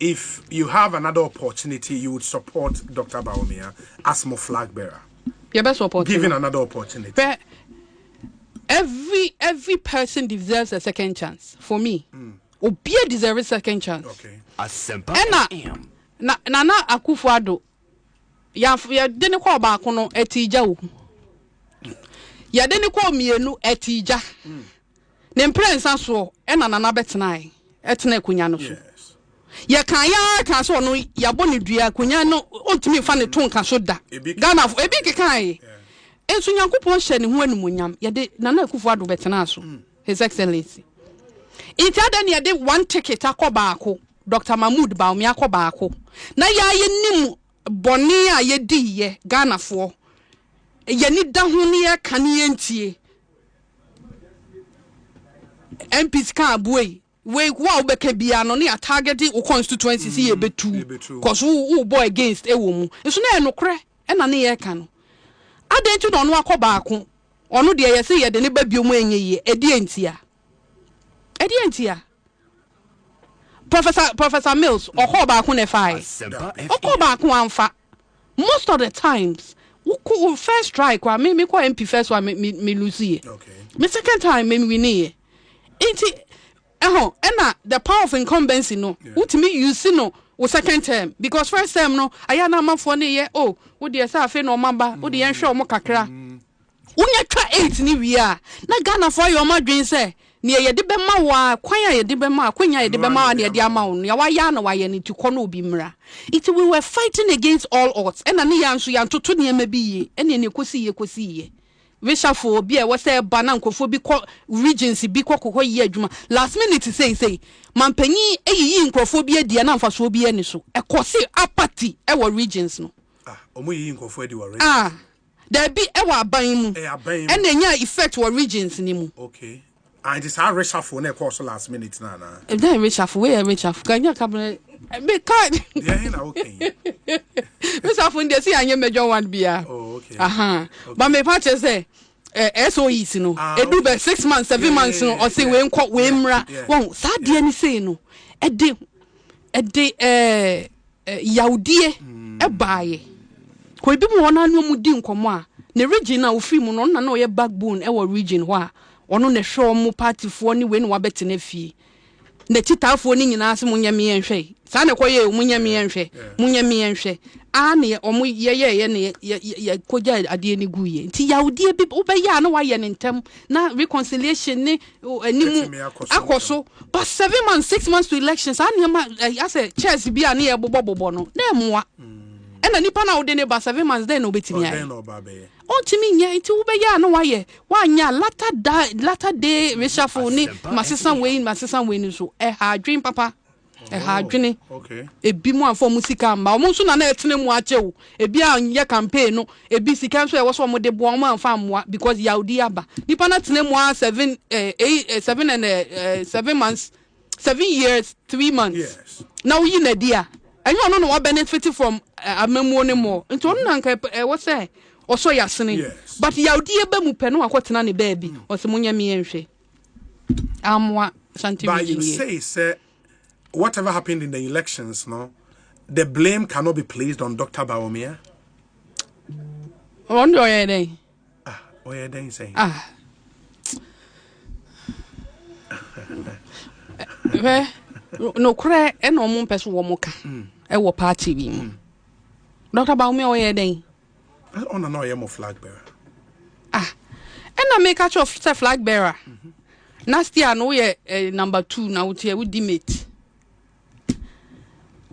if you have another opportunity, you would support Dr. Bawumia as more flag bearer. Your best support. Given another opportunity. But every person deserves a second chance. For me, Obia deserves a second chance. Okay. Nana Akufo-Addo. Ya deni kwa baako no etija wo. Ya deni kwa mienu etija. Ne mprensa so e na nana betenai. Etena kunya no so. Ya kan ya kan so no ya bɔ ne dua kunya no ontimi fa ne tonka so da. Ghana fo ebi kekai. Enso Nyankopɔn hye ne ho anumunyam. Ya de nana Akufo-Addo betena so. His Excellency. Iti ada ne ya de one ticket akɔ baako. Dr. Mahmoud Bawumia akɔ baako. Na ya ye nim boni a ye di ye Ghana for ye ni da ho ne ye kane entie MPs kan aboy we wa obeka bia no ne a target o constituency see ye betu cause who boy against e wo mu so na enokre e na ne ye ka no adentu no no akoba ako ono de ye se ye de ne ba biom enye ye edi entia Professor Mills, Okoba Akune Fai. Okoba Akuanfa. Most of the times, who first strike, or me call MP first one, me lose it. Okay. Me second time, me win it. The power of incumbency, no. What me you see no, o second term. Because first term, no, I am not for ye. Oh, would you say no mamba? Would you ensure mo kakra? Unya try 8 ni we are. Na Ghana for your madrin say. Near ye de bema wa kwanya ye de bema kwanya ye de bema na ye de ama on ya wa ya na wa ye ni ti kono obi mra it we were fighting against all odds and na ya nso ya ntoto ne ma bi ye ene ne kosi ye Bishafo obi e wo say ba na nkofo bi ko regency bi kokoko ye adwuma last minute say mampanyi eyiyi nkofo bi adi na mfaso obi ani so e kosi apathy e wo regions no omo yiyi nkofo adi wo regions there be e wo aban mu and enya effect wo regions ni mu okay. And it's our reshuffle na course last minute na. If they reshuffle, we reshuffle. Can you come? Be kind. Yeah, okay. Reshuffle dey see anye major one bia. Oh, okay. But me patch say SOEs no. E do be 6 months, 7 months no or say we nkɔ we mra. Won sa de ni say no. E de yaudie e baaye. Ko bi mu wona anu mu di nkomo a. Ne region na ofiri mu no na o ye backbone e wo region ho a. Ono ne show mu party fo ni we no wabete na fie na titafo ni nyina ase munya me enhwe sa ne koye munya me enhwe a ne omo ye ne ye koja ade ni guye nti yaudie bi obeya na wa ye ne ntem na reconciliation ni animu akoso but 7 months 6 months to elections a ne ma ase chess bi a ne ye bobo no na emwa ena nipa na ode ne ba 7 months then obetimi ai Otimi nya nti wo be ya no waye wanya latter day reshuffle ni masesa we ni so ha adwen papa ha adwene okay ebi mu afọ musika mba omo so na etene mu ache wo ebi anye campaign no ebi sika so e wo so mo de bo omo amfa moa because yaudi aba nipa na tene mu 7 months 7 years 3 months yes now you na dia enyo no wa benefit from amamu ne mo nti on na nka wo say also yasene yes. But yaudi ebe mu pe no akotena ne baby o se munya me enhwe amwa santi but you say whatever happened in the elections no the blame cannot be placed on Dr. Bawumia on do ye dey oye dey say no kure e no mo peso wo mo ka e wo party bi mu Dr. Bawumia oye dey on no ye mo flag bearer and I make catch of flag bearer last year no ye number 2 na we with the mate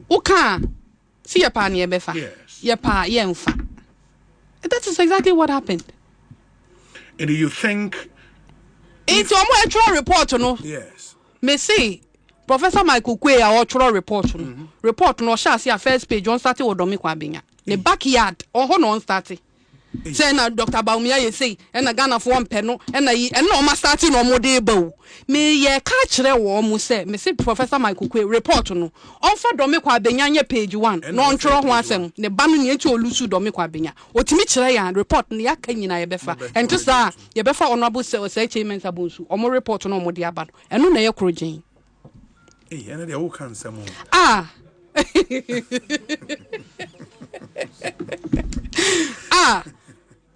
uka see your pa ne befa your pa ye mfa that is exactly what happened and do you think it's almost a true report no yes me say Professor Michael Oquaye our true report no report no sha see first page on start with Domi Kwabenya the backyard or no on starting say na Dr. Bawumia ye say na Ghana for one no na no ma starting no mo dey ba me ye ka kire wo mo say me say Professor Michael Oquaye report no on fa Domi Kwabenya nye page 1 no on tworo ho asem ne ba no ne echi olusu Domi Kwabenya otimi kire ya report ne aka nyina ye befa and just ye befa honorable say chairman sabonsu o mo report no mo dey aba no eno na ye krogen ena dey wo kan sam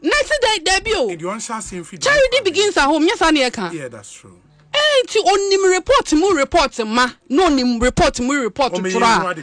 Next day debut. Charity begins at home. Yes, Aniaka. Yeah, that's true. Ti onim report ma no nim report to tra.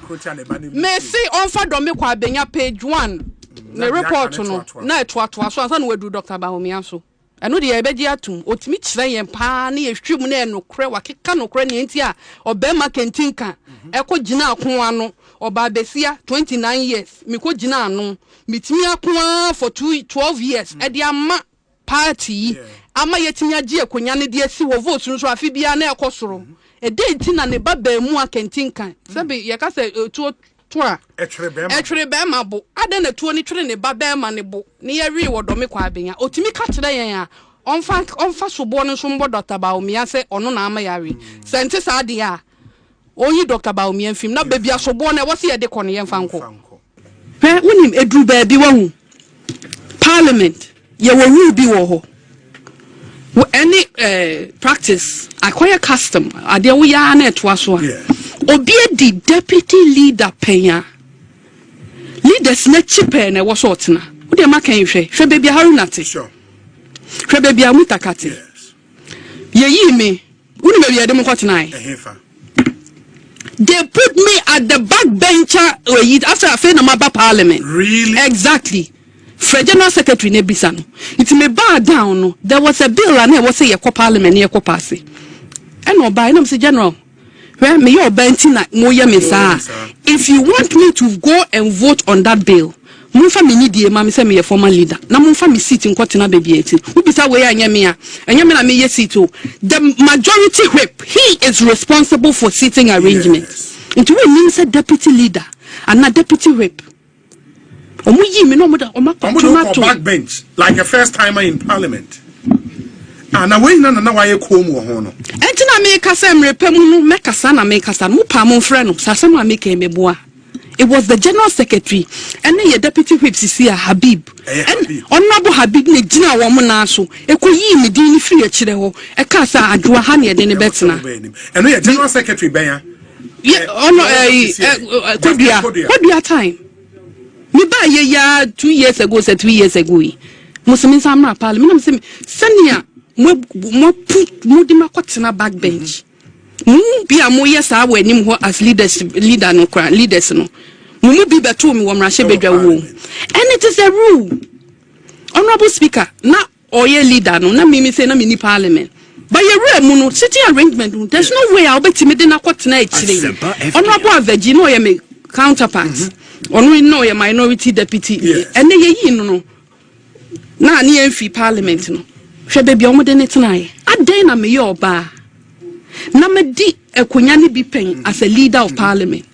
Me say on fa do me kwa benya page 1. The report no na etwa so ansa no wadu Dr. Bawumia so. Eno de ebeji atum otimi kire yen pa na ehwem na enokre wakeka nokre ne enti a obema kentinka eko gina akon ano oba besia 29 years me ko gina ano mitimi akon for 12 years e de ama party ama yetimi agi akonya ne de asi wo vote no so afi bia na ekosoro e de enti na ne baba mu akentinka sabe ye ka se toa etwere be ma bo ade na tuo ni twere ne baba ma ne bo ne ye wi wo do me kwa benya otimi ka kire yen a onfa sobo no so mbo Dr. Bawumia se ono na ama yare sente sa de a onyi Dr. Bawumia film na bebia sobo na wo se ye de kono yen fanko he wonim edru ba bi wahu Parliament ye wo rule bi wo ho any practice acquire custom ade wo ya na eto aso obi di deputy leader penya leaders na chipe na wo so otena wo de maka hwe bebia harunate sure hwe bebia mutakate ye yi me woni bebia de mkotena they put me at the backbencher after I failed my Parliament. Really? Exactly. For General Secretary Nebisano. It may bar down. No. There was a bill and I was say a Parliament near Copasi. And no by them say General. Well, may your bentina moya mesa. If you want me to go and vote on that bill, Mufa mini die mama say me a former leader. Na Mufa me sit in Kotina baby 18. Who be way anyamia. Anyamina me yesito. The majority whip, he is responsible for seating arrangements. It will mean say deputy leader and not deputy whip. Omuyi me no moda backbench like a first timer in Parliament. And away na why you come ho no. Entina me kasa mrepem no mekasa na me kasa mo pa mo frɛ no sasem a make meboa. It was the General Secretary and the Deputy Whip Sisia Habib. And Honorable Habib ne gina wo mo na so ekoyi me din free a kire ho e ka sa Adwoa ha ne de ne betena. And the General Secretary ben yeah Kodua time. Me ba ye ya 2 years ago, 3 years ago. Muslims amra Parliament am say senia mo di makotena backbench. Be a more yes, I were him as leader no cry, leaders no. Mumu be beto me wom rashe bedwa wo. And it is a rule. Honorable Speaker, na oye leader no, na me say na mini Parliament. But your rule no sitting arrangement, there's no way I'll bet me de na kwotena echire. Honorable Aveji no ye me counterparts. Onu no ye minority deputy. And ye yi no. Na ni enfi Parliament no. Hwe be bia omode netena ye. Aden na me ye oba. Na me di ekonya bi pen as a leader of Parliament.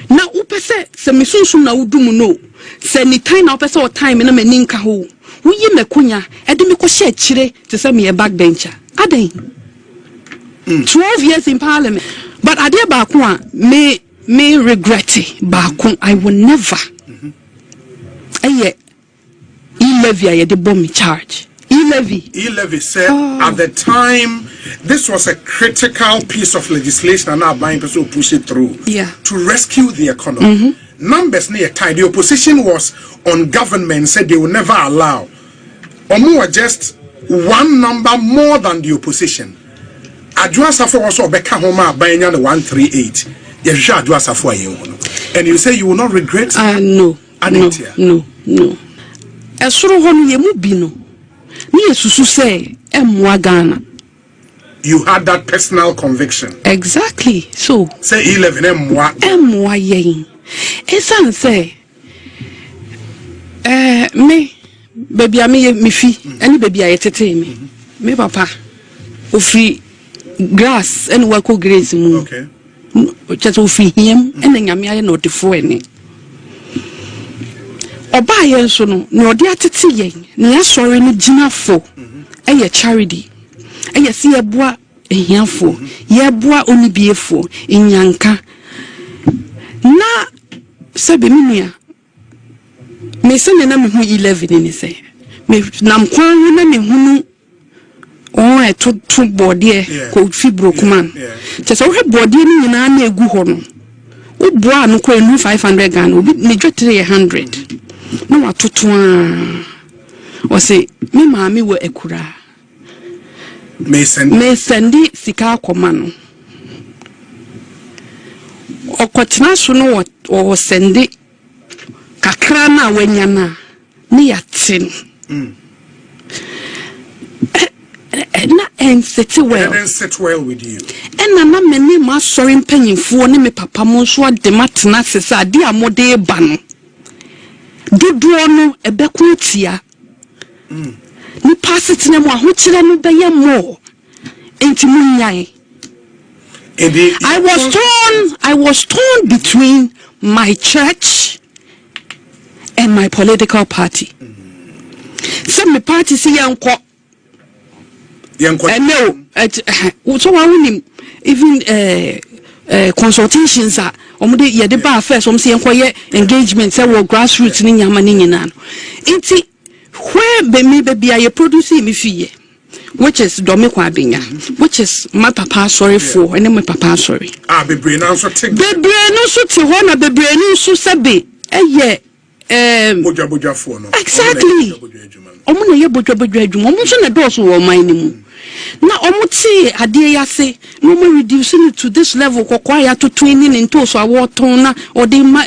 Na upese se mesunsun na udum no. Se ni time na upese o time na mani nka ho. Wuyi mekonya e de me ko hye kire te se me backbencher. Aden. 12 years in Parliament. But ade ba ko a me regret ba ko I will never. Eye Ilevia ye de bomb charge. E-levy said at the time this was a critical piece of legislation and now buying people push it through to rescue the economy. Numbers near time the opposition was on government said they will never allow or more just one number more than the opposition. Adwoa Sarfo also beka homa buying the 138. Adwoa Sarfo and you say you will not regret? No. Esuro ho no ye mu bi no. You had that personal conviction. Exactly. So say 11 emwa yen. Esan say me baby me fi any baby ayetete me papa ofi grass and wako grace mu. Okay. Just ofi him and nyame aye no defo eni. Oba yen so no odi atete yen na asore no ginafo eye charity eye se yeboa ehiafo yeboa onibiefo enyanka na sebe minua me se na me hu 11 ni se me nam kwan na me hunu o to body ko fibro kuman che so hwe body ni nyina na egu ho no Ubwa no ko enu 500 Ghana obi ne dwe 300 na watoto o say me maami wo ekura me sendi sika akoma no okotena so no wo sendi kakra na wanya na ne yatin na and sit well with you. And na me ma sorry mpanyimfo ne me papa mo so ade matena sese ade amode ba no dodo no ebeko tia ni passit na mo ahokyere no be ye mo enti munyai. I was torn between my church and my political party. Some me party see yanko. No, so I wouldn't even consultations are yeah the bar first engagement say grassroots ni nyama ni nyina. Enti where be I producing me fee, which is Domiko Abinya, which is my papa sorry for, and then my papa sorry. Bebre no so take bebre no so te ho na bebre no so sabe boja for no exactly omo na ye boja adwuma omo so na do so wo man ni mu na omo ti ade ya se no mo reducing it to this level Oquaye to 20 into so awoton na odi ma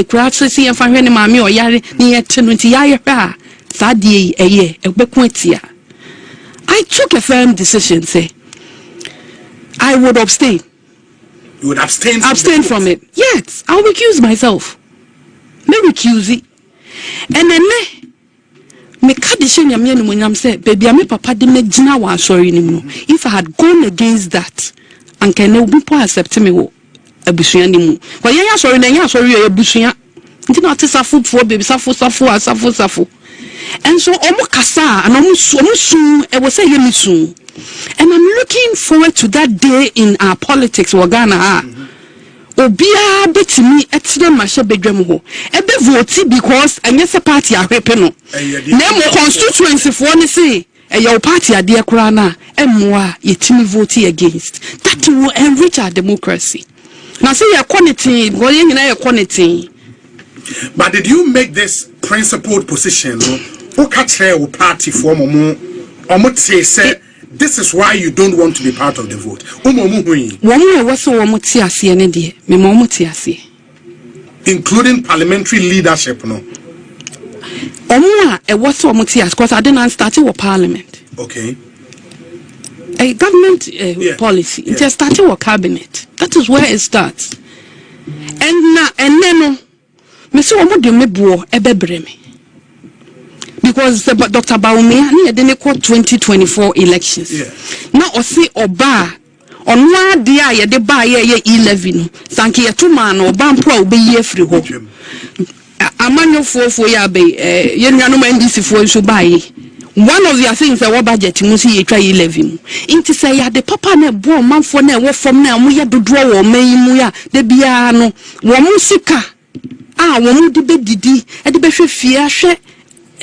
craftsy en fa hwe ne maami o yare ne ye te no ti ya hwa sa de eye ebeku atia. I took a firm decision say I would abstain. You would abstain from it. Yes, I'll recuse myself. Me recuse it. And then me kadishe nyame no nyam say baby me papa de me gina wa sorry ni mu. If I had gone against that and can no people accept me wo abusua ni mu. Kwa ya sorry na ya sorry ya abusua. Nti na tesafo for baby safo. And so omo kasa and omo soon e was say me soon. And I'm looking forward to that day in our politics Ghana. Obia betimi etire mahye bedwam ho ebe vote because anyese party ahwepe no na mo constituency for ne say your party ade kura na emmoa yetimi vote against that will enrich our democracy. Now say your quality go yen na your quality. But did you make this principled position who catch your party for momo say this is why you don't want to be part of the vote? Including parliamentary leadership, no? Because I didn't start with parliament. Okay. A government policy. It just started with cabinet. That is where it starts. And then, because Dr. Bawumia ni didn't call 2024 elections. Now I see Oba on one day I de buy ye 11. Thank you to man or Bampro be ye free ho. Amanyo for ya be yen no NDC for so buy. One of the things that budget must ye try 11. Inti say ya the papa na bo man for na wo from na mo ye do draw o man mu ya de bia no wo musika wo mu de bedidi e de behwe fie ahwe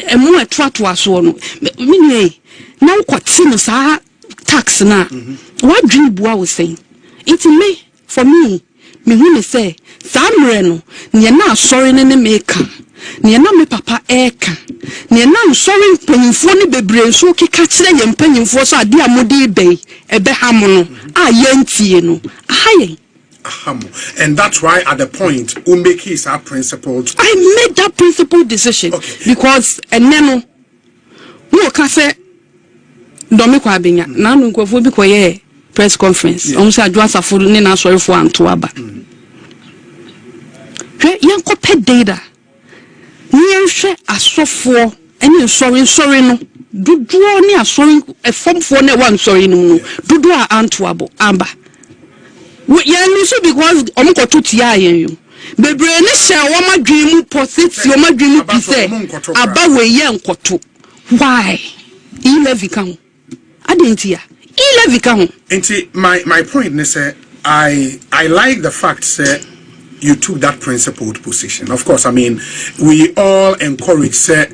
emu atwato aso no minwe na nkwati no sa tax na what dream bua was saying it me for me hu me say samre no ne na asori ne meka ne na me papa eka ne na sorry mpanyimfo ne bebre so keka kire ye mpanyimfo so ade amode be ebe ham no ayantie no ahaye. And that's why at the point Umbeki is our principled. I made that principled decision because and then no can say Domiko Abinya na no nkofo bi koye press conference on say Adwoa Sarfo ne na sorry for Antoaba. Hwe yanko pe data Nienhwe asofo ene sorry no duduo ne asori efomfo ne wan sorry no duduo a Antoabo amba yeah, because omukoto tia yen bebre ne hye wo madwemu positi wo madwemu pise aba we ye nkoto why elevi kan adentia elevi kan my point is I like the fact say you took that principled position. Of course, I mean we all encourage say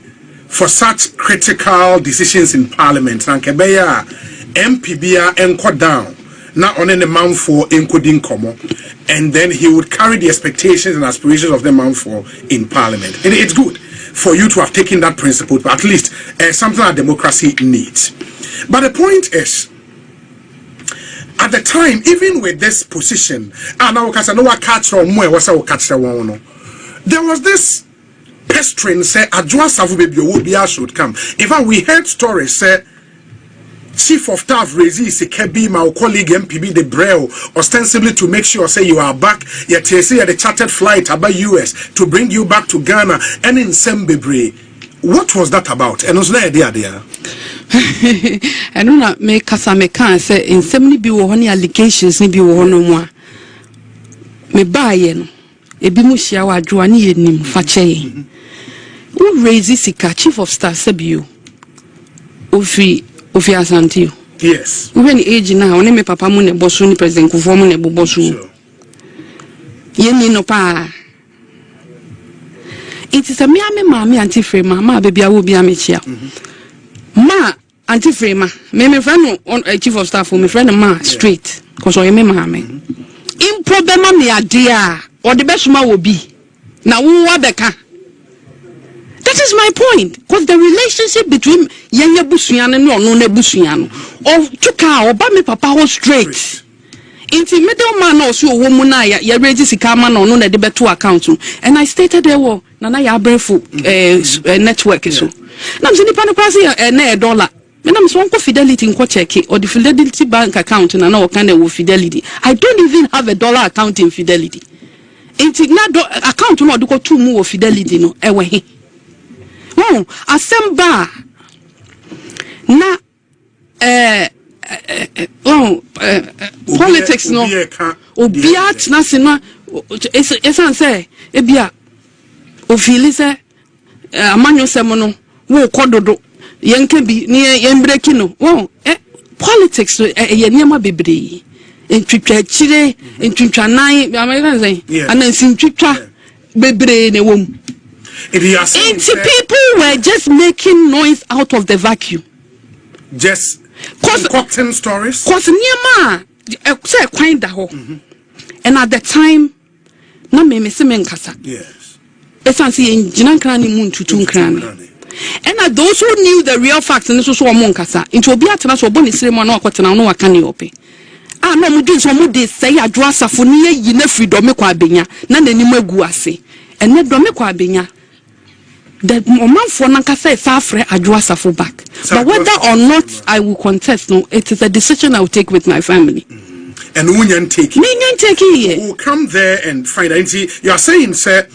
for such critical decisions in parliament and kebeya MPBA enko down. Now on any man for encoding common and then he would carry the expectations and aspirations of the man for in Parliament. And it's good for you to have taken that principle, but at least something that democracy needs. But the point is, at the time, even with this position, there was this pestering say Adwoa Savubebio should come. In fact, we heard stories say Chief of Staff Rezi Sekebi, my colleague MPB the Braille, ostensibly to make sure say you are back. Yet you say the chartered flight about US to bring you back to Ghana and in Sembebre. What was that about? And was there idea there? I don't know. Me kasa me can say in semni bi wo honey allegations ni bi wo hono mo. Me baaye no. Ebi mu hia wa Adwoa ni enim fa cheye. Who Rezi Sika Chief of Staff Sebio. Ofi Asante. Yes. When age now, when me papa mu ne bosu ni president Kufuor mu ne bosu. Ye ni no pa. It is a me mama anti frame ma baby I will be a mechia. Ma anti frame me friend on Chief of Staff me friend ma straight cause o me mama. In problem me idea or the best ma will be. Na wo abeka. That is my point. Because the relationship between Yenya Busuyan and no Busuyan or Chuka or Bami Papa was straight. Inti middle man also womuna ya register kama no no de beto account. And I stated there were nana ya breful network so. Na mse nipa no kwase na $1. Me na mse wonko Fidelity nko check or the Fidelity bank account na na kind of Fidelity. I don't even have $1 account in Fidelity. Inti na account no do ko 2 mu of Fidelity no ewe he. Oh, asemba na politics no obia tna sina esan say ebia ofili say amanyo semo no wo kododo yenke bi ne yembreki no wo politics ye niam bebre entwitwa chire entwitwa nan american say anansi ntwitwa bebre ne wom. People were just making noise out of the vacuum. Just concocting stories. Cause Niama say quite da ho. And at the time, na me se men kasa. Yes. Esansi engineer krani mun tutun krani. And at those who knew the real facts and so mon kasa. Into obi atena so boni sire mo na akotena no aka ne ope. Ah no mu din so mu de say Adwoa Safo ne yi na freedom kwa abenya na nanim agu ase. And ne do me kwa abenya. The moment for Nankasa is after Adwoa Safo back. But whether or not I will contest, no, it is a decision I will take with my family. And we can take it. We'll come there and find out. You are saying, sir,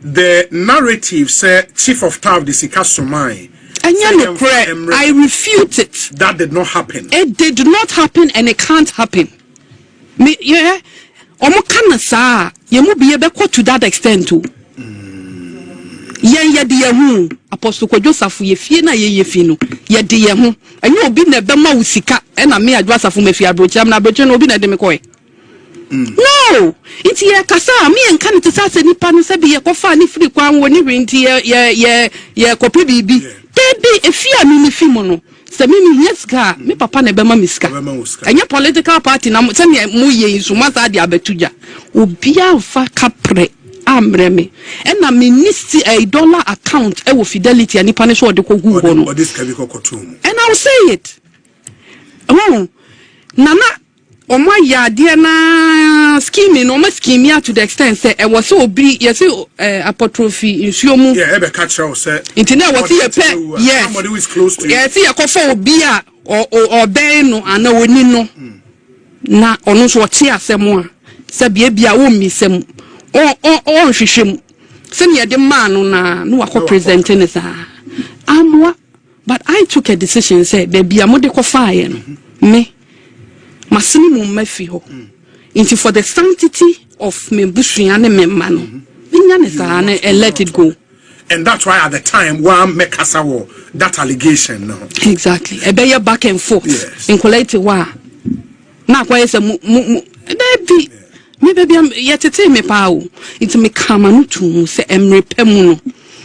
the narrative, sir, Chief of Staff, the Sika Somai. And I refute it. That did not happen. It did not happen and it can't happen. Me, yeah. Omo kanasa, yemu be able to that extent too. Ye de hu Apostle Kwadwo Safo ye fie na ye fi no ye de ye hu enye obi na be ma usika e na me Adwoa Safo me fi abrocham na abrocham obi na de me koy no iti ye kasa me enka ne tisa se nipa no se be ye kofa ni free kwan woni renti ye kopi bibi debi e fi ami ni fi mo no se me yes ga me papa na be ma miska enye political party na se me mu ye so ma sa de abetuja obi afa kapre amreme and na ministry $1 account e wo Fidelity ani pane so de ko gu ho no this can be kokotum and I'll say it oh nana omo ya de na scheme no ma scheme to the extent say e was so obi yes apostrophe nsuo mu yeah e be catch you say internet was here yes somebody who is close to you yes e ko for obi a o ben no ana woni no na ono so tie asemo a se bia wo misem oh hwehwem se ne de man na no akọ presenting is amwa but I took a decision say baby amode ko fire no me masini mu mafi ho into for the sanctity of me busua ne me ma no nya ne sa na let it go. And that's why at the time one make asawo that allegation no exactly e be back and forth yes. In collect wa na kwa say baby me baby yetete me pa o it me kama no tu se emrepa mu no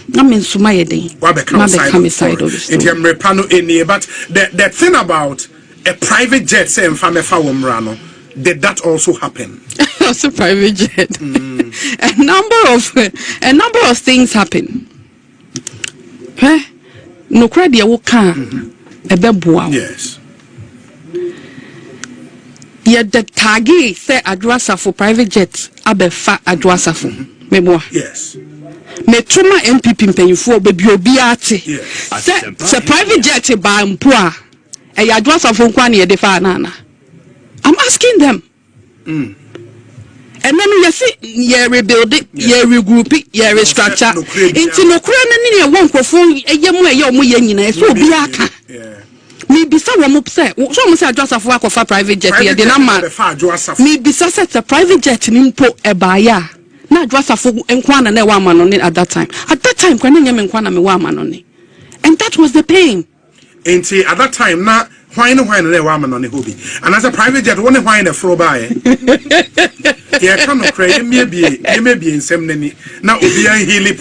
na me nsuma ye den wa be come side of it emrepa no eni but the thing about a private jet say mfa me fa wo mra no did that also happen? Also private jet. A number of things happen. No credit you can yes. Yet the tagi say Adwoa for private jets abefa Adwoa for mebo. Yes. Me tuma MPP mpanyifo bebi obi ate. Yes. Se private jet ba mpo a e Adwoa for nkwa na ye defa na. I'm asking them. And then you see, you rebuild it, you regroup it, you restructure. Into no crown and in one crofon, a young way, your muyenina, so be aka. Maybe someone upset. Someone said just a work of a private jet here, the number. Maybe such a private jet in import a buyer. Not just a fool and Kwana and a woman on it at that time. At that time, Kwana and Kwana me woman on it. And that was the pain. Ain't he at that time, not. Why no wine and a woman on the hobby? And as a private jet, one wine a fro by. Yeah, come on, cray, you may be in some many. Now, we are healing.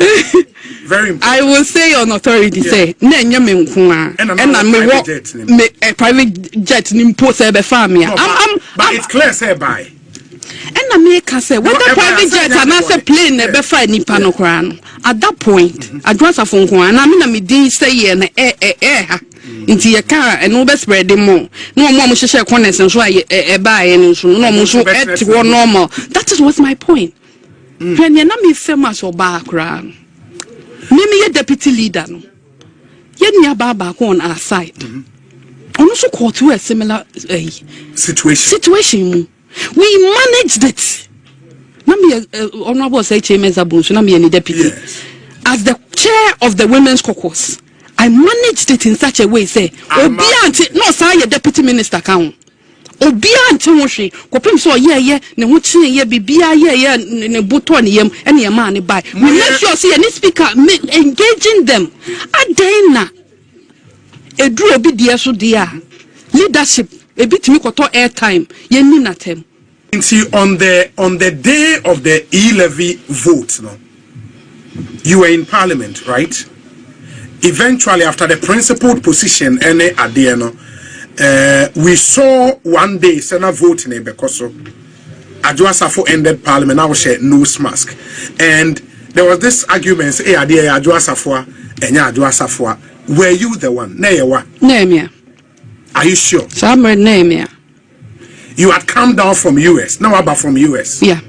Very important. I will say on authority, say, Nen Yamin Kuna, and I'm a private jet in Port Family. But it's clear, say, by. And I make her say, what the private jet and as a plane never find Nipanocran. At that point, Adwoa for Nkwa, and I mean, I did say, and air. Into your car and no best spread more. No more share corners and try a buy and so no more so normal. That is my point. When you're not me famous or background, maybe a deputy leader. Yet near Baba on our side. Also caught to a similar situation. We managed it. Nami honorable say HMS Abun, so nami any deputy. As the chair of the women's caucus, I managed it in such a way, say, Obi anti no say your deputy minister count. Obi anti woshi, kopim so yeah, ne wuchi ye bibia yeah, ne buto ne yem, and your man buy. We make sure see any speaker engaging them. Adena. A drew obi dia so dia. Leadership, a bit me koto airtime, ye ni natem. See on the day of the E-levy vote, no, you were in Parliament, right? Eventually, after the principled position, we saw one day Senate voting because Adwoa ended Parliament. Now she nose mask, and there was this argument. Say, Adwoa were you the one? Name Are you sure? Somewhere name You had come down from US. Now about from US. Yeah.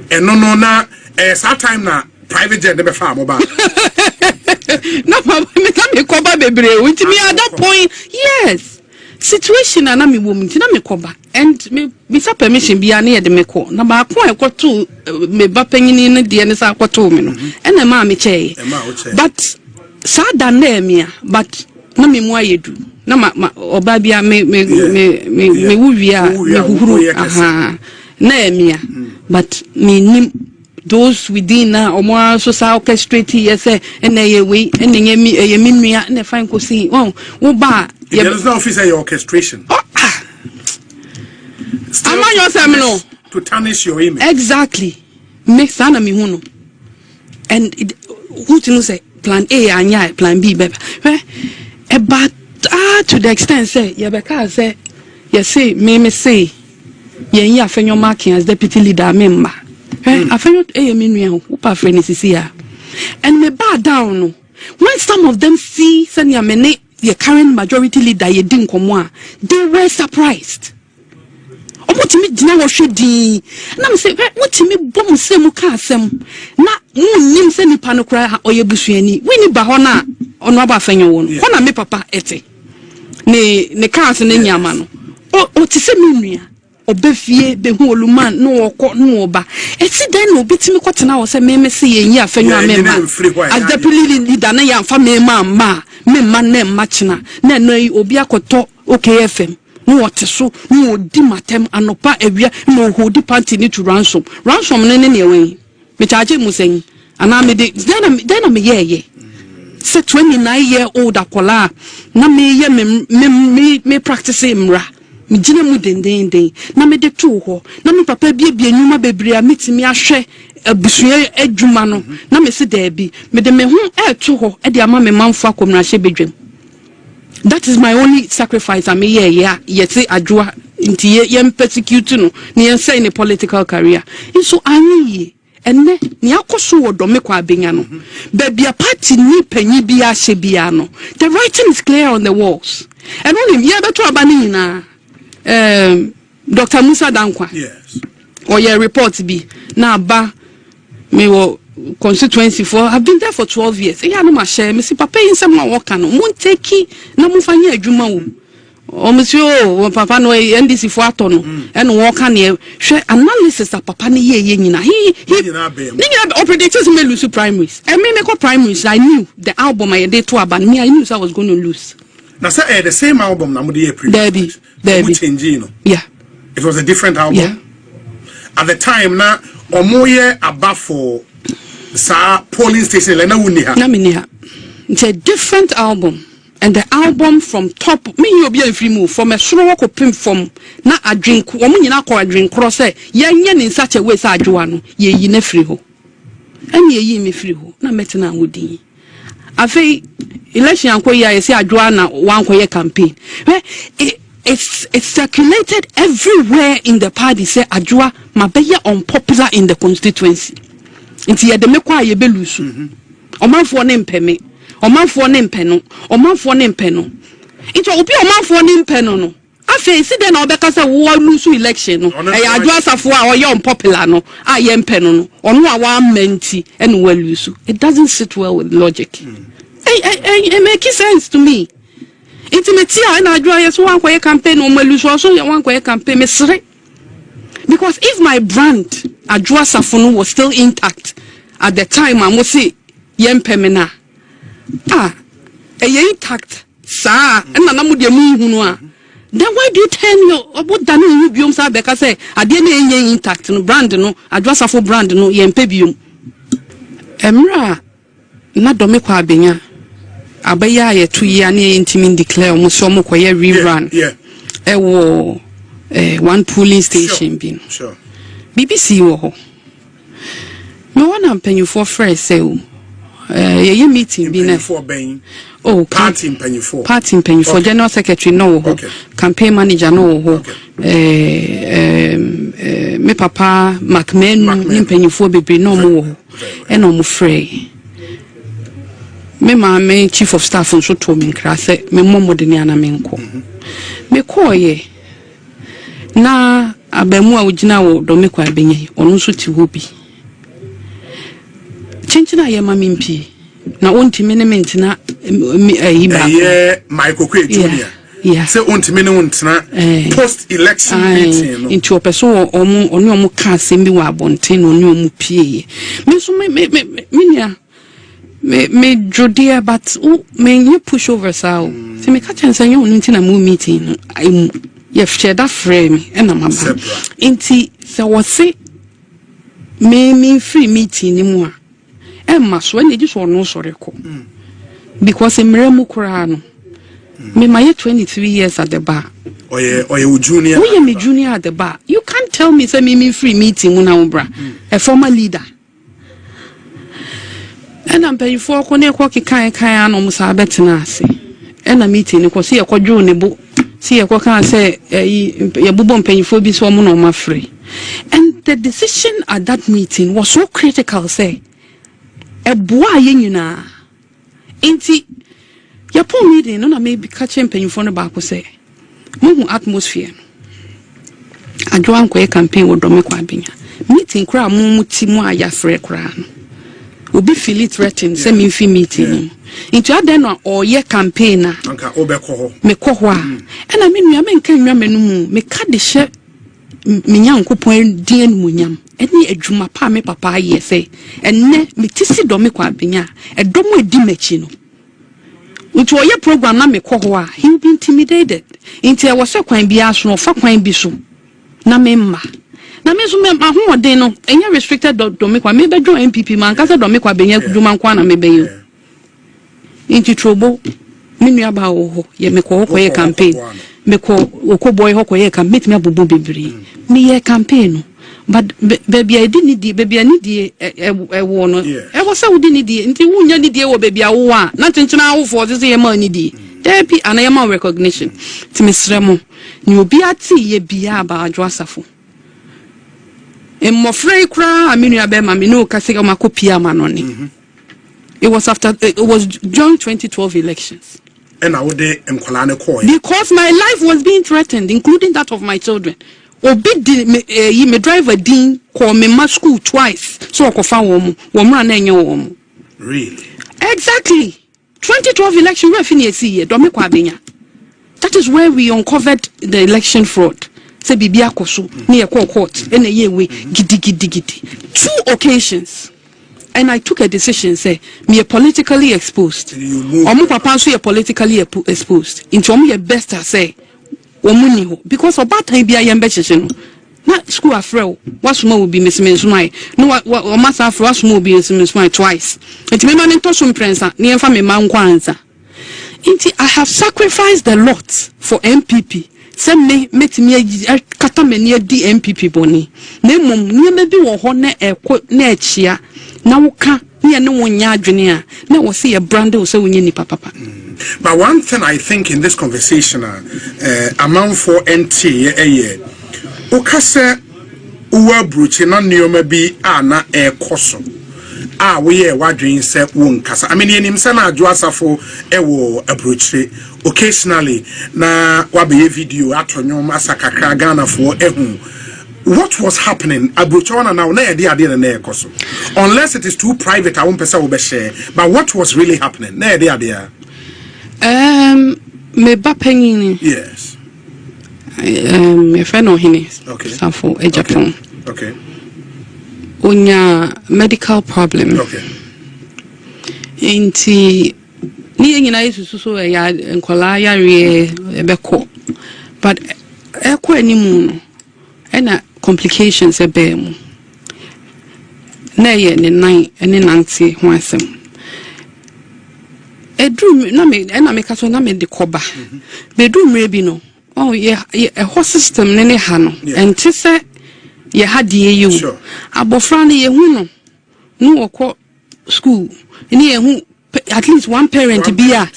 And no na that time na private jet never farm about. No, me koba bebre. With me at that point, yes. Situation na me woman, tina me koba. And me sa permission be na de me ko. Na ba ko e ko to me ba panyini ne de ne sa ko to me no. E na ma me che. But sa da na me but na me mu ayedu. Na ma oba bia me wuwia me huhuru aha. Na me but me nim those within omo so sa orchestrate here say and we and ye minua na fine ko see wo ba there is no officer your orchestration am I your to tarnish your image exactly make sana me hu no and who to say plan A anya plan B but to the extent say ye be ka say ye say me say ye nya afenyo marking as deputy leader member I found and me bow down when some of them see senior mene the current majority leader ye din komo they were surprised. Omotimi dina wo hwedi na me say motimi bom semu ka asem na munnim se nipa no kra oye busuani wini ba ho na ono aba afenyo wo no na me papa ete ne cars ne nyama no o ti se menua obefie be hu oluman no okọ no oba eti den no bitimi kwotena wo se me se yenyi afenyo amemma as the leader na ya fa memma memma na machina na no obi akoto OKFM no woteso no odi matem anopa awia no hodi party ni to ransom ne ewen me charge musen ana me de then me ye se 29-year-old akola na me ye me practice imra me gina mu den na me de to ho na me papa bia nyuma bebre a metimi ahwe abusua adwuma no na me se da bi me de me ho to ho e de ama me manfo akomra hye bedwam That is my only sacrifice. I mean, yes, Adwoa, into persecute no, near saying a political career. And so I need. And ne niakoso domekwa abenyano baby a party ni panyi bia shebiano. The writing is clear on the walls. And only yeah beto abani na Dr. Musa Dankwa. Yes. Or your report be na ba me wo constituency for I've been there for 12 years. Yeah no ma share me si papa yin sem na work no mun take na mun fanya adwuma wo. O monsieur papa no NDC for atono and work an hwe analysis that papa ne ye nyina he predicted me lose primaries and me make primaries. I knew the album I did to aban me I knew I was going to lose. Now say the same album na mo dey previous Debbie. Yeah, it was a different album. Yeah. At the time na omoye aba for sa polling station le na wuni ha na me ni ha. It's a different album. And the album from top, me you be a free move from a slow pim from na a drink, woman in a drink cross, yen in such a way, Adwoa, ye ne free ho. And ye me free ho, na metina woody. I say, election Oquaye, I say Adwoa na one Oquaye campaign. It's circulated everywhere in the party, say Adwoa, ma be unpopular in the constituency. It's ye de me kwa ye belusu. Oman for name peme. Omanfo ne mpeno ito obi omanfo ne mpeno no afi si de na obeka se wo lose election no e Adwoa safo a oye unpopular no a ye mpeno no ono a wa menti and we lose. It doesn't sit well with logic. It makes sense to me. Intimate na Adwoa yes one Oquaye campaign o lose also one Oquaye campaign me sere. Because if my brand Adwoa safo no was still intact at the time I must say ye mpemena intact, sir, and Nanamudia Munua. Then why do you turn your about Danu Bium Sabeka say, I didn't intact no brand no, Adwoa for brand no, yen pebium. Emra, not Domekwa Benya. Abaya 2 year near intimate declare Musomo Oquaye rerun. Yeah. One polling station bin. Sure. BBC wo. No one am paying for fresh sale. Ye meeting be for Bain. Oh, party in penny for general secretary no campaign manager no me papa McMahon nim penny for baby no more and no free. Me ma chief of staff nso to me nkra se me momo de na me nko. Me koye na abamu a ugina wo do me kwa benye ono nso ti ho bi. Chinchina ye mamimpi na ontime ne mentina iba Michael Oquaye Jr. Yeah. Say ontime ne ontena post election meeting no into opeso omu ka sembi wa abonten onu omu pie me so me jodia but me push over sao se me ka chensa nyo onu ntina mu meeting ye share that frame e na maba inti se wo se me free meeting ni mu a Emma so when just no sorry ko because emremu kura no me my 23 years at the bar oye junior oye me junior at the bar. You can't tell me say me free meeting una obra a former leader and I'm paying for ko ne ko kan no musa betina ase and a meeting ko se yakwadwo ne bo se yakwa say ye bubo mpanyifo bi so mo no ma free. And the decision at that meeting was so critical say a boy nyina inti Agyapong meeting no na maybe catch mpanyifo no baako say mo atmosphere Adwoa Oquaye campaign wo dome kwa benya meeting kra mo ti mo ayafre kra no obi feel threatened say me fi meeting into aden no or ye campaign na anka obekọ ho me kọ ho a na me nua me nka nwa menum me ka de hye me nyankopon dien munyam eni adwuma pa me papa ye say enne me tisi dome kwa benya edom edi machi no into oye program na me kọ ho a he will be intimidated into e was kwan bia so no fa kwan bi so na me mma na me so me ahoden no enya restricted dome kwa me bedwo MPP man ka se dome kwa benya dwuma kwa na me beyo into trouble me nua ba ho ye me kọ Oquaye campaign me ko boy Oquaye can meet me abubu bebiri me ye campaign no but baby I didn't need baby I need e wo no e wo say wo didn't need nti wunya need e wo baby awo a na chenchena awo for say e ma need there be an amount recognition to Miss Remo. You be at ye be about Adwoa. In Mofrey Kra, I mean, Abema, Cassia Macopia Manoni. It was after it was during 2012 elections. And I would because my life was being threatened, including that of my children. Obi me drive a dean call me my school twice. So I found woman. Really? Exactly. 2012 election, that is where we uncovered the election fraud. Say Bibia Kosu, near court, and a year we giddy. 2 occasions. And I took a decision, say, me a politically exposed. Omu papa so politically exposed. Into me best I say, omuni because about time be a yambechino. Not school afro. What's more will be Miss Minsmai. No, what must afro what's more be Miss Minsmai twice. It may man into some prince near family man kwanza. I have sacrificed a lot for MPP. Send me met me kata me near DMPP boni. Ne mum near maybe wo hone e chia. Na woka near no one yardrinia. Now we see a brand or so we papa. But one thing I think in this conversation, amount for NT a year. Okase uwa bruchi na nioma bi ana e koso. We are wadrin se won kasa. I mean yenim se na Adwoa Sarfo ewo abruchi occasionally na wabe video atonyom asakakra Ghana for ehun. What was happening? Abruchona now na ade na ekoso. Unless it is too private, I won't pesa we share. But what was really happening? Na ade me bapengini. Yes. Me friend ohine. Okay. Sarfo Agyapong. Okay. Unya medical problem. Okay. Inti ni nyina yesu so ya nkola ya re ebeko. But ekọ animu no ena complications ebe mu. Na ye ne nan ene nanti ho asem. Edrum na me ena me kaso na me de koba. Bedrum re bi no. Oh yeah, a whole system ne ha no. Enti se ye had ye you. Abofra ne ye hu no. No okọ school. Ni ye hu at least one parent be a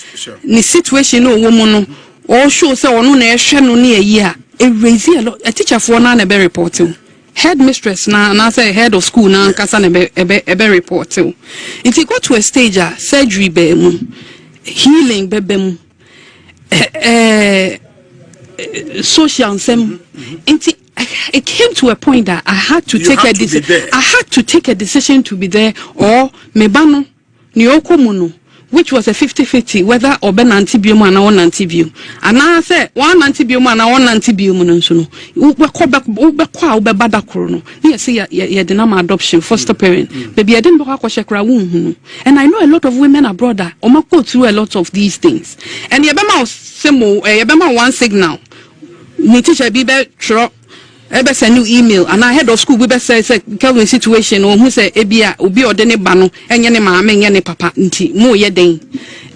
ni situation no woman no. All show say ono na ehwe no na ye a raise a lot. A teacher for na na be report you. Headmistress na say head of school na kasa na be report you. If you go to a stage surgery be mu, healing be mu, social sem. It came to a point that I had to take a decision. I had to take a decision to be there, or mebano niokomuno, which was a 50-50 whether or ben antibium and one antibium. And I said one antibium and one antibium no. Ube badakrono. Yes, yeah, the number adoption, foster parent. Baby, I didn't and I know a lot of women abroad that go through a lot of these things. And yebema semo, yebema one signal. Ni teacher be true. Ebe send new email and I head of school we be say Kelvin situation or who say ebia obi odene ba no enye ne maame enye ne papa nti mo ye den.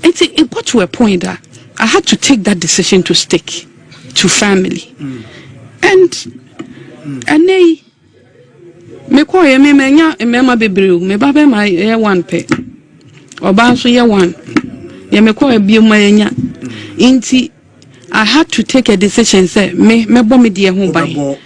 It got to a point that I had to take that decision to stick to family. And they me ko ye me menya emema bebreu me ba be my ye one pe oba so ye one ye me ko bi ma enya nti I had to take a decision say me bo me de ho ban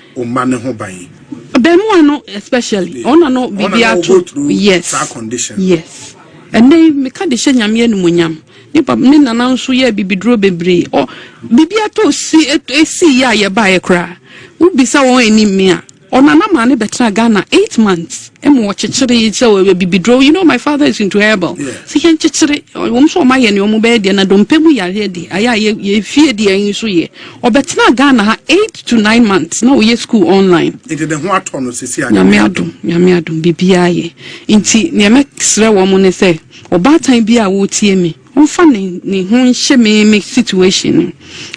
especially on no bibia to yes condition. Yes and then me ka de hye nyame anumunyam nipa me nana nso ye bibidro bebre o bibia to si ya ye ba ye kra wo bisa won anim me a onana ma ne betra Ghana 8 months emo wo chechire ye we bibidro. You know my father is into herbal. Si hen chechire wo so ma ye ne omo be de na dompemu yare de aya ye fie de yin so ye obetra Ghana 8 to 9 months na wo ye school online into the ho atono sisi anya nyame adum bibia ye nti ne me sre wo mo ne se obatan bi a wo tie me onfa ne ho nhye me situation.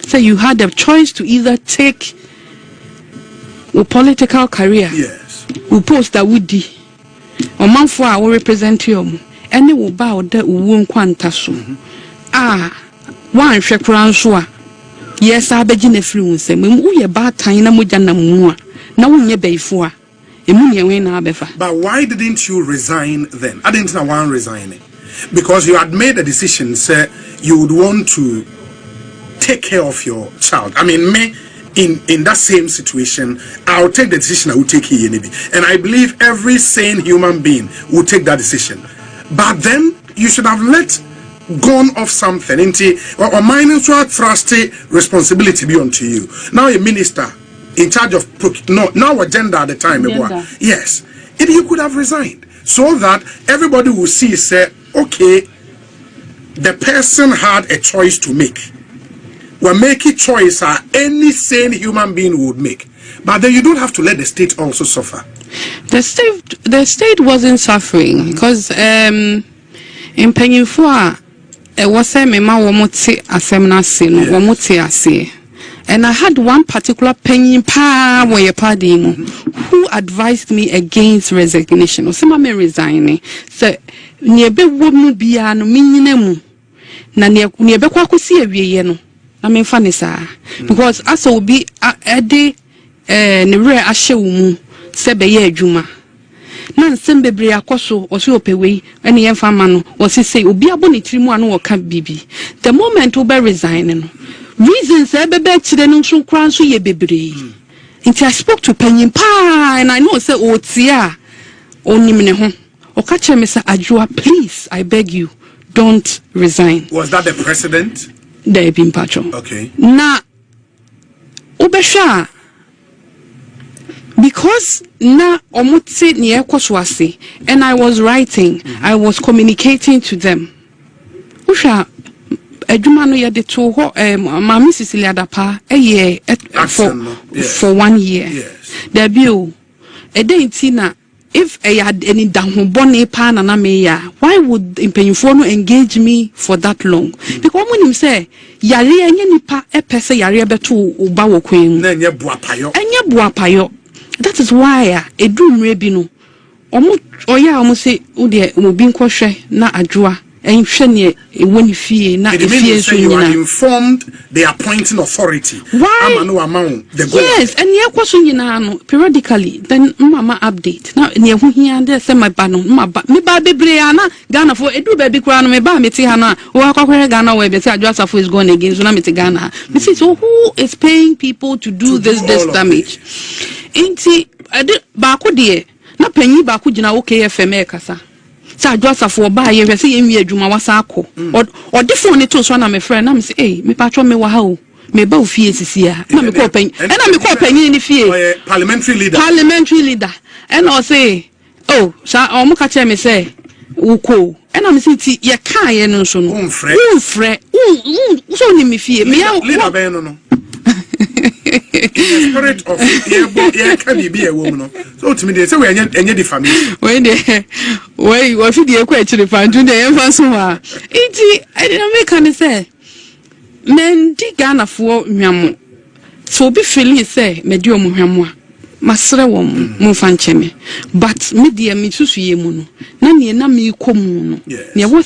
So you had a choice to either take a political career, yes, who post that would di or man for our represent you, and they will bow that won't quantasso. One shakran swa. Yes, I begin a fluence, and we are bad time, Mujana Mua. Now, we bay for a befa. But why didn't you resign then? I didn't know one resigning because you had made a decision, sir. You would want to take care of your child. I mean, me in that same situation, I'll take the decision. I will take here, and I believe every sane human being will take that decision. But then you should have let gone off something into or minor trusty responsibility be unto you. Now a minister in charge of now agenda at the time. Yes, if you could have resigned so that everybody will see, say, okay, the person had a choice to make. We're making choice any sane human being would make, but then you don't have to let the state also suffer. The state wasn't suffering because in Penyufua it was a mema womote asemna se no womote ase, and I had one particular penny pa where who advised me against resignation. Osema me resigning. So niebe womu bia no minyina mu na niebe kwa kwesi awie no na me fa ne saa because as obi ede ne re ahye wo mu se be ye adwuma na nsem bebre akoso oso opewei ene ye fa ma no o se say obi abo ne tiri mu anu wo ka bibi the moment we resign no reasons e bebe kire no nso kran so ye bebre nti I spoke to Penyin pa and I know say o tia onim ne ho o ka che me say Adwoa, please I beg you don't resign. Was that the president? There been patron. Okay. Na ubesha because na omutse ni ekoswase and I was writing, I was communicating to them. Usha adwuma no yede to ho mama Cecilia Dapa for 1 year. Yes. There be o na if I had any down bonny pan and ameya, why would Impenyufo no engage me for that long? Because when him say yari enye nipa epese yari beto uba wo kwen. Enye buapayo. That is why edu mrebi no. Oya say ode obi nkwohwe na Adwoa enhwe ne ewoni fie na efie so you are informed the appointing authority. Why? Yes, and ye kwaso nyina no periodically then mama update. Now ne ho hia de say my ba no me ba bebre ana Ghana for edu ba bi kura no me ba meti ha na wo akwakwere Ghana we be say Adwoa Sarfo is gone again so na meti Ghana. Me say so who is paying people to do this damage? Inti ba ko de na panyi ba ko gina OKFM e kasa. Sa Adwoa Sarfo ba ye hwe se ye nwi adwuma wasa akọ o de phone ne to so na me friend na me say eh me patro me wa ha o me ba ofie sisi a na me ko pan na me ko panyin ni fie parliamentary leader and I say oh sa o mo ka che me say uko and I say ti ye ka ye no so no unfre so ni me fie me ya leader ben no spirit of yeah can be a woman so to me they say we enye the family when they we fit dey kwa chiri fan do dey emfa so ha iti I didn't make can say men di Ghana fo hwam so be feeling say me di omo hwam a masre wo mo fa ncheme but me dia me susu ye mu no na ne na me komu no ne wo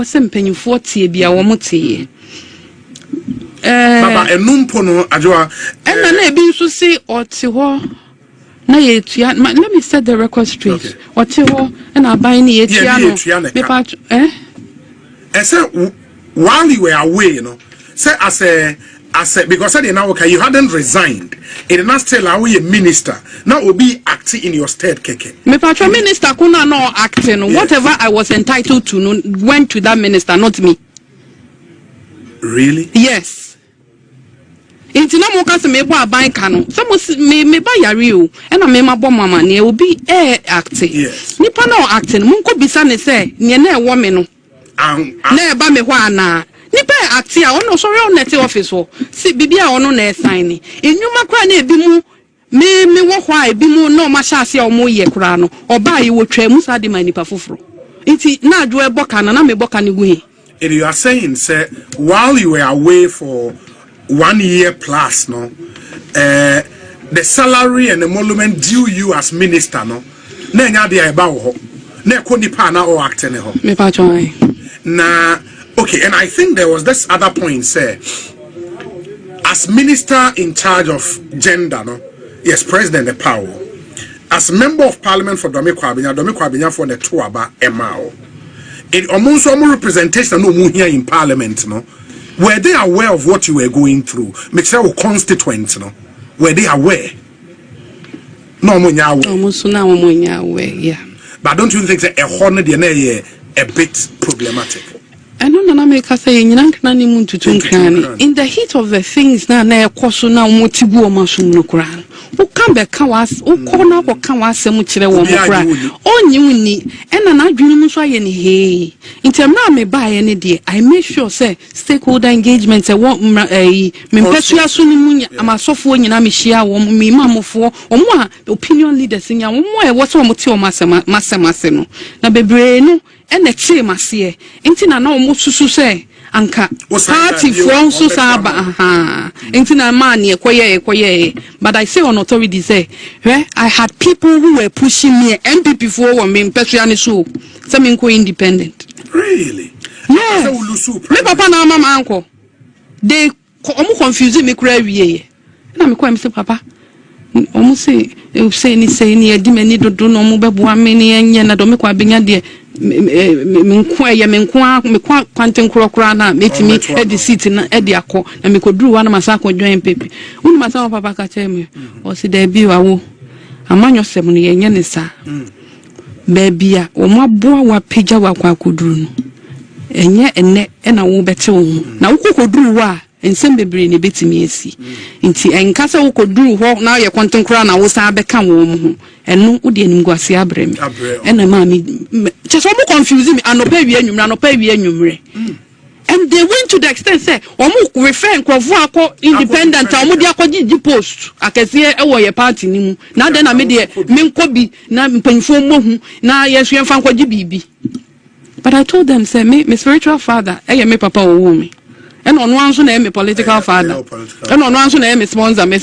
se mpanyufo tie bia wo mo tie Baba enumpo no Adwoa and na ebi nso si oti ho na ye tua let me set the record straight oti ho and aban ni ye tua no me part and say while you were away say as a because now okay you hadn't resigned it did not still allow you a minister now will be acting in your stead keke me patron minister kuna no acting whatever I was entitled to went to that minister not me. Really? Yes. Inti na mo ka se me bo aban ka no. Se mo me ba yare o. E na me ma bo mama ne obi acting. Yes. Nipa na acting mo nko bisa ne se ne na e wo me no. Na e ba me ho ana. Nipa acting a ono sorry on net office ho. Si bibia ono na e sign ni. Enwuma kra na ebi mu me wo ho a ebi mu na o ma sha ase a o mo ye kra no. Oba yi wo twa mu sa de ma nipa foforo. Inti na Adwoa e boka na me boka ne gu he. You are saying, sir, while you were away for 1 year plus, the salary and emolument due you as minister, na dia eba ho, na koni pa na o acting ho. Me pa joy. Na okay, and I think there was this other point, sir. As minister in charge of gender, yes, president the power. As member of parliament for Domi for the Tuaba Emao. It almost almost representation no mu here in parliament Were they aware of what you were going through? Make sure our constituents, no? Were they aware? No, almost now, yeah. But don't you think that a hornet a bit problematic? I don't know make us say in the heat of the things now koso na motibu o masum no kura wo kan be ka was wo ko na ko kan was amukyere wo mo kura onyi ni ena na adwene mu so aye ne he intem na me ba ye ne de I make sure say stakeholder engagement e wo me mpesua so ni mu amasofo nyina me hia wo me mamofo omo a opinion leaders nya wo mo e wo so mo ti o masema no na bebre no ena chie mase enti na omo susu say anka party from so saba enti na man yekoye but I say on authority say I had people who were pushing me MPP for one me personally so me go independent. Really? Yes. Me papa na mama uncle they omo confuse me kura wiye na me kwa me say papa omo say ni edi mani dodo no omo beboa me ne enye na do me kwa benya de me kwa kwanten krokra na metimi edi seat na edi akọ na me koduru wa na masa akọ join pepe unu masa papa ka cheme o si da bi wawo amanyo sem no yenye ne sa baby a o maboa wa pagya wa kwa koduru no enye enne na wo bete wo na wo koduru wa ensem bebre ne betimi esi nti enkasa wo koduru ho na ye kwanten kra na wo sa beka wo ho enu wo de anim guase abrem ena ma me cheso mo confuse me anopa wi anwumre and they went to the extent say omo refer nkrofo akọ independent omo de akọji post akese e wo ye party ni mu na de na me de me nkobi na mpanfo mohu na yesu yemfa nkọji bibi but I told them say me spiritual father me papa wo me and on one so na me political father and on one so na me sponsor me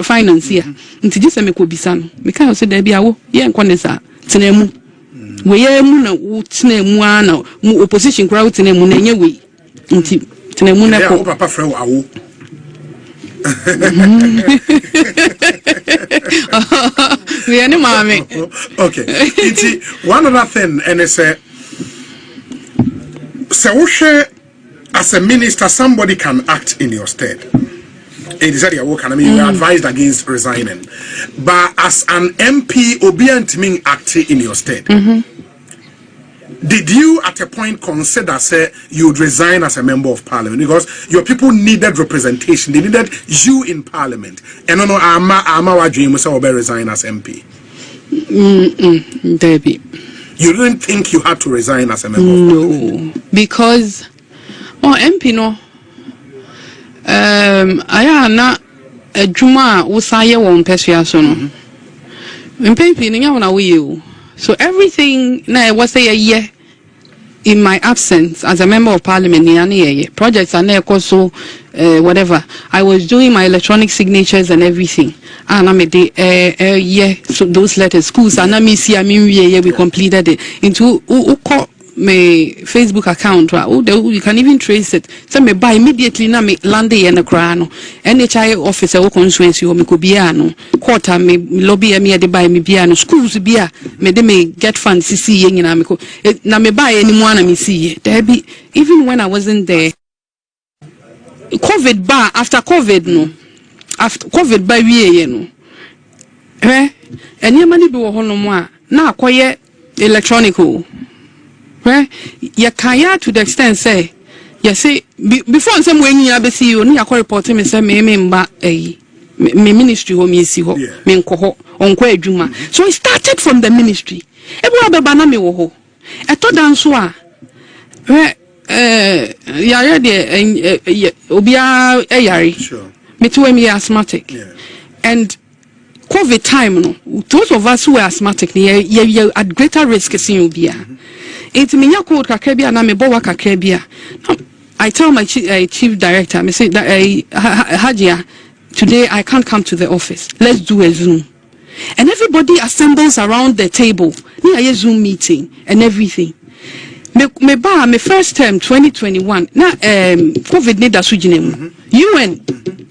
financier nti gise me ko bisa no me kan so da bia wo ye nkonesa tenemu we ye mu na wo tenemu ana mu opposition kura wo tenemu na nye we nti tenemu na ko papa frɛ wo awo we any mama okay nti one other thing and it's so as a minister, somebody can act in your stead. It is that you were advised against resigning. But as an MP, obedient mean acting in your stead. Did you at a point consider say you would resign as a member of parliament because your people needed representation? They needed you in parliament. And no, I'ma dream so resign as MP. Debbie, you didn't think you had to resign as a member of parliament? No, because MP no aya na adwuma wo saye won pesua so no MP ni nya wona wo ye so everything na was say a year in my absence as a member of parliament ni ani projects are na so whatever I was doing my electronic signatures and everything and I made so those letters schools and I we completed it into my Facebook account you can even trace it so me buy immediately na me land here na kra no NHI officer wo constituency wo me ko bia no court me lobby me de buy me bia no schools bia me de me get funds see ye nyina me ko na me buy any mo na me see there be even when I wasn't there COVID bar after COVID no after COVID by we no eni mani bi wo ho no mo a na akoye electronic you can to the extent say you see before some when you be see you ni akọ report me say me mba me ministry ho me si ho me nko ho onko adwuma so it started from the ministry ebu abeba na me wo ho eto dan so a yare de obia yare me to me asthmatic and COVID time no those of us who are asthmatic you at greater risk seeing obia it minya code kakabia na me bowa kakabia I tell my chief director me say Hajia today I can't come to the office let's do a Zoom and everybody assembles around the table near a Zoom meeting and everything me first term 2021 na COVID need da sujinem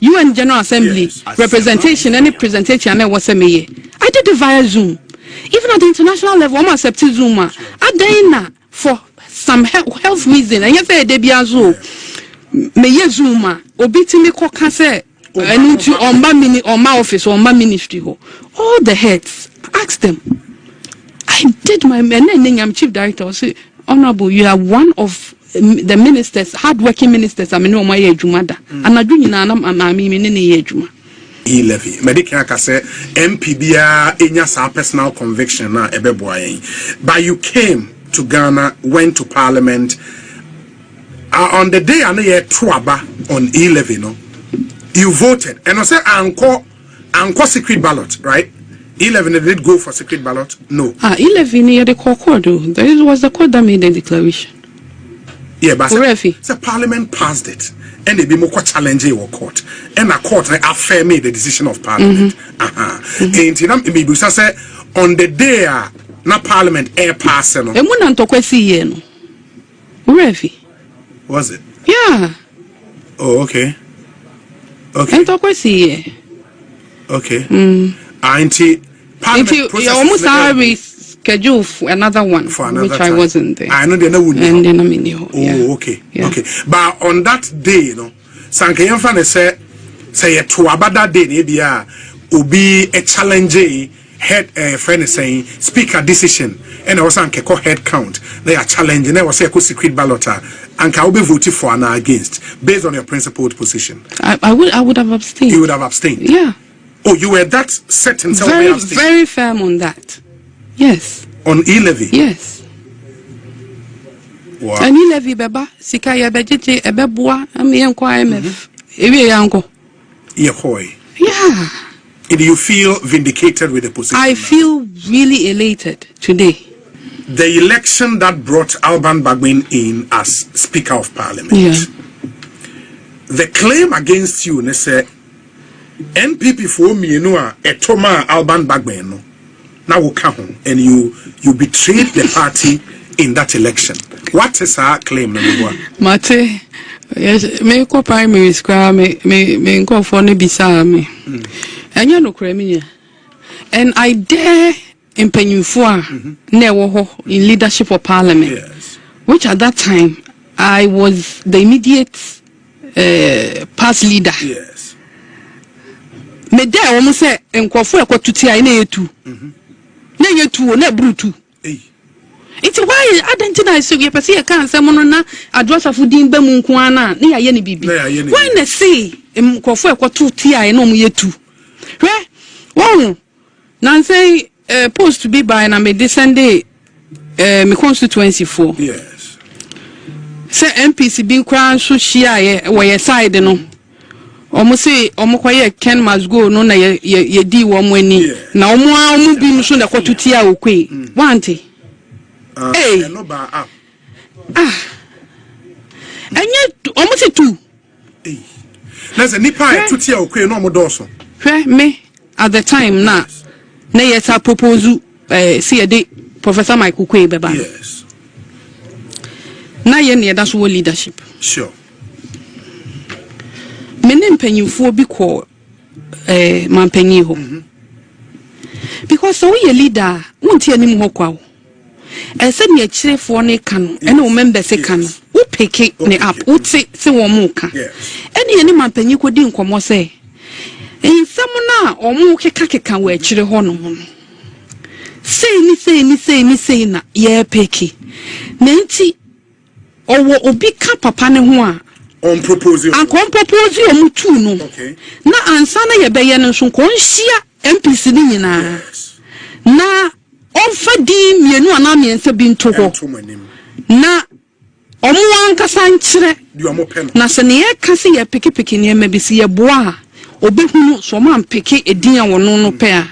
UN General Assembly representation any presentation I was me I did it via Zoom. Even at the international level, I'm accepting Zoom. For some health reason, and you say they be as well. me yezuma obiti me koka say enuti on my office on my ministry ho. All the heads, ask them. I did my and I'm chief director. I say, Honorable, you are one of the ministers, hard-working ministers. I mean, no my ejumada. And I do you know I'm meaning ejuma. E-levy. Medical say MPBA inya sa personal conviction na ebeboy. But you came to Ghana, went to Parliament. On the day I year Truaba on E-levy, no, you voted, and I said anko secret ballot, right? E-levy did go for secret ballot? No. E-levy near the court. That was the court that made the declaration. Yeah, but the Parliament passed it. And they be more challenge your court. And a court affirm the decision of Parliament. And say on the day na Parliament air pass no. E muna ntokwesi ye no. Urefi. Was it? Yeah. Oh, okay. Okay. Ntokwesi ye. Okay. Auntie Parliament process schedule for another one, for another which time. I wasn't there. I know they know. And then I'm in the hall. Oh, okay. Yeah. Okay. But on that day, you know, Sankayan fan say to about that day, maybe will be a challenge head friend is saying speaker decision and also call head count. They are challenging. They was a secret ballot and can be voted for and against based on your principled position. I would have abstained. You would have abstained. Yeah. Oh, you were that certain. Very firm on that. Yes. On E-levy? Yes. Wow. And E-levy beba, sika ya bejete ebebua, ami yanko IMF. Ewe yanko. Yehoy. Yeah. Do you feel vindicated with the position? I feel really elated today. The election that brought Alban Bagbin in as Speaker of Parliament. Yeah. The claim against you, ne say, NPP for me, you know, etoma Alban Bagbin no. Now will come and you betrayed the party in that election. What is our claim, number one? Mate, yes, me ko primary school me go for ne bisa me. Anya no kremia. And I dare empenyufo na wo ho in leadership of Parliament. Yes. Which at that time I was the immediate past leader. Yes. Me there almost say enkofo ekotuti ai na yetu. Na yetu na brutu. It's why identify so you person can say mono na Adwoa safudin ba mu nko ana na ya ye ne bibi. Why na say enkofo ekotuti ai na mu yetu. Hwe won na say post to be by na me Sunday me constituency for. Yes. Say MPC bin kwan so hia ye wo ye side no. Say Oquaye Ken must go no na ye di wo mo ani na omo bi so na kotuti a Oquaye wanti eh no ba enye omo se tu eh na se nipa tuti a Oquaye no omo doso hwe me at the time na yes I propose see a Professor Michael Oquaye beba. Yes. Na ye ne da so leadership. Sure. Menem penyufo bi ko mampanyi ho. Because so we leader won't anim ho kwa wo. E se me akirefo ne ka no ene o member se ka no wo pick ne up wo se wo mo ka. Ene ye mampanyi ko di nkomo se ensam na o mo keka wo akire ho no ho. Say na ye pick. Na nti owo obi ka papa ne ho a on proposal mutu no na ansa na ye beye no so kon hia MPC ni nyina na onfa di mienu ana miensa bi nto ho na omo ankasa nkyere na se ne ye kase ye piki ne ma bi se ye boa obehunu so man piki edin a wono no pe a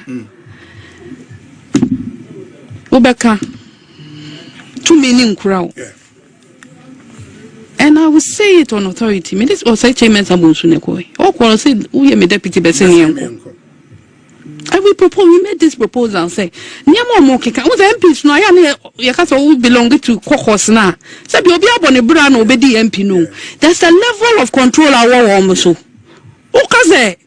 obeka too many nkura. And I will say it on authority. Me this was say chairman Sabunsu Nekoi. Or call say we are deputy Besenianko. I will propose we made this proposal and say Nyamo Mokika was MPs no ya kasa who belong to Kokos na. Say be obi abone bra na obedi MP no. There's a level of control our almost so. Okaze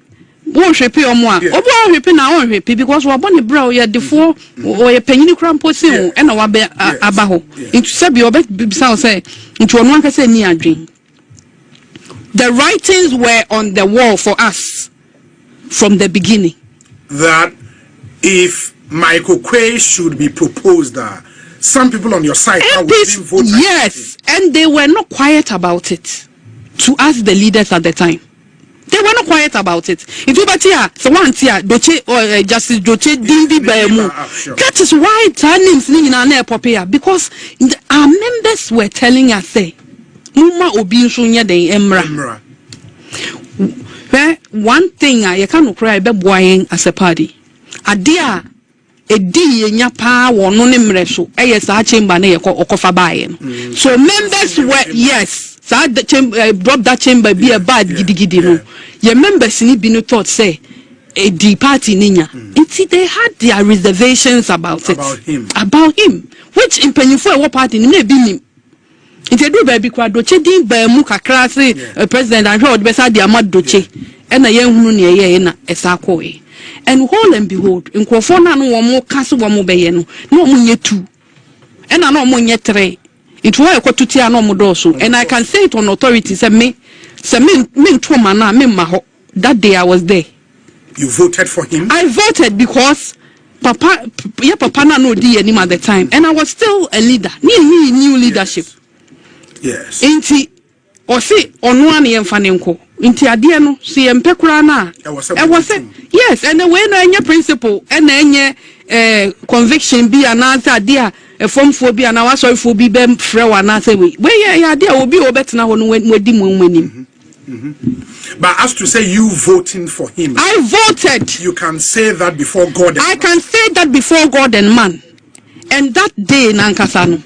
won hwepe omo a obo hwepe na won hwepe because we abone bra o ya defo o ya panyini krampo se o e na wa be aba ho. Into say be obi bisa say into onu aka say ni adwen. the writings were on the wall for us from the beginning. That if Michael Oquaye should be proposed, some people on your side would vote. Yes, and they were not quiet about it. To us, the leaders at the time, they were not quiet about it. If you but here, so one here, Doche or Justice Doche Dindi Bemu. That is why names in our epopea, because our members were telling us, say, Muma Obinshunya de Emra. One thing I can't cry about boying as a party. A dear. A D nyapa wo no nemre so sa chamber na ye okofa bae no so members were yes sa chamber drop that chamber be a bad gidigidi no your members ni bi no thought say a D party ninya until they had their reservations about him which in penyifo e wo party ni na bi nim until do baby kwa doche din ba mu kakra say president and hwe be sa dia mad doche e na ye hunu ne ye na esa koe. And whole and behold, in Quafona no more castle Bayeno, no munye two, and I no munye three. It were a cotutia no modoso, and I can say it on authority. Say me twomana, me maho. That day I was there. You voted for him? I voted because Papa no D any at the time, and I was still a leader. New leadership. Yes. Inti or see on one year fanenko. Inti adia no si empekura na yes and the way na enye principle and enye conviction bi anasa adia form for bi ana waso for bi be frɛ wa na say we ya adia obi obetena ho no wadi mu anim. But as to say you voting for him, I voted. You can say that before God and I can say that before God and man. And that day na nkasa no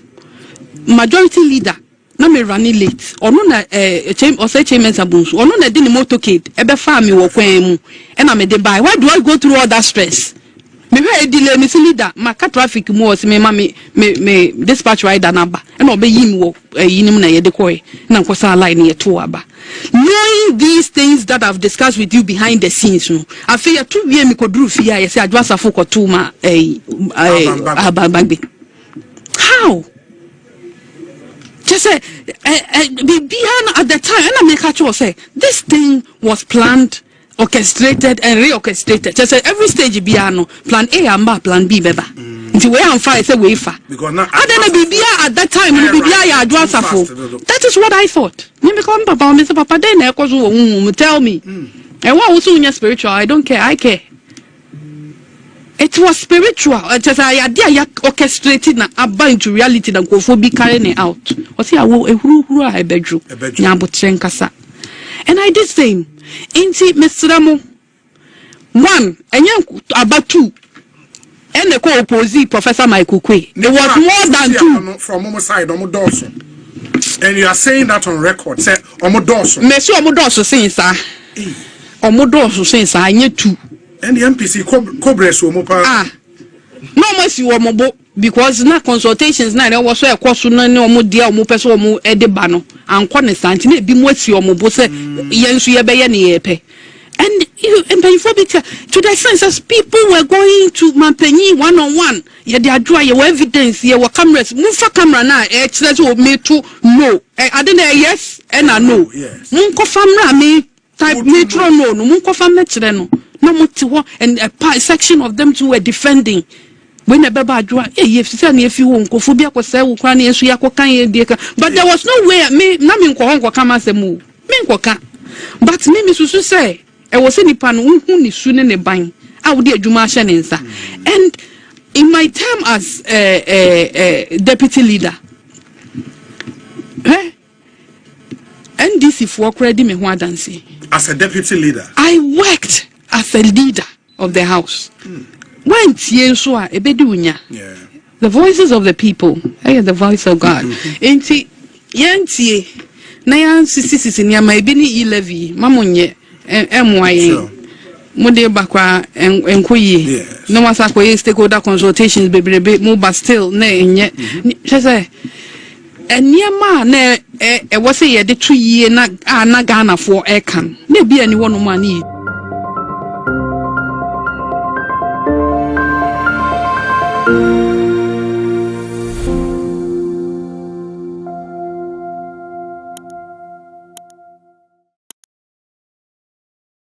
majority leader na me running late ono na or say chairman sabunsu ono na di ni motorcade ebe fa me wo kwan mu e na me dey buy. Why do I go through all that stress? Me we delay me leader maka traffic mu o se me dispatch rider number e na obe yim wo yinim na ye de koy na nkosa line ye to aba. Knowing these things that I've discussed with you behind the scenes no afi ya 2 years me kodru fia ye say Adwoa Sarfo kotu ma bagbe. How? Just say, at the time, and I make a choice say this thing was planned, orchestrated, and reorchestrated. Just say every stage piano, plan A and plan B, beba. Until we am fire, say we fa. Because now, at that time, Adwoa Sarfo. That is what I thought. Me become Papa, Mr. Papa, then tell me. And what was in your spiritual? I don't care. I care. It was spiritual. Just I orchestrated na aba into reality na go for be carrying it out. Osi awo ehuru I bedru. Nyabotren kasa. And I did same. Inti Mr. Mo 1 enye about 2. And the co-opposite Professor Michael Oquaye. It was more than 2 from Omo side Omo Dawson. And you are saying that on record. Say Omo Dawson. Me so Omo Dawson saying sir. Omo Dawson saying sir enye 2. And the MPC cobres womopa. No mercy womobo because na consultations na was so ekoso na ne omo dia omo pese omo edeba no anko ne santi na bi moasi omobo se yensu ye be ye ne yepe. And before to the sense as people were going to Mampenyi one-on-one. Yeah, they are drawing your evidence, your cameras. Move for camera now, let's me to no. I didn't yes and I know. Munko famra me type metro no, munko famra no. No more and a section of them too were defending. When a baba draw, if you won't go for Biako, but there was no way me, Namin Kohongo come as a move. Minkoka. But me, Mrs. say, I was any pan who is soon in a bang. I would do my shenanza. And in my time as deputy leader, NDC for credit me what dancing. As a deputy leader, I worked as a leader of the house. When the voices of the people, I hear the voice of God. Enti yantie na yan sisi ni ama ebi ni levy mamonye MYA mode bakwa enkoyi no masa koyi stakeholder consultations bebrebe mo but still na enye say eniema na e wo say ye de 2 year na Ghana for kan na bi ani wono ma ni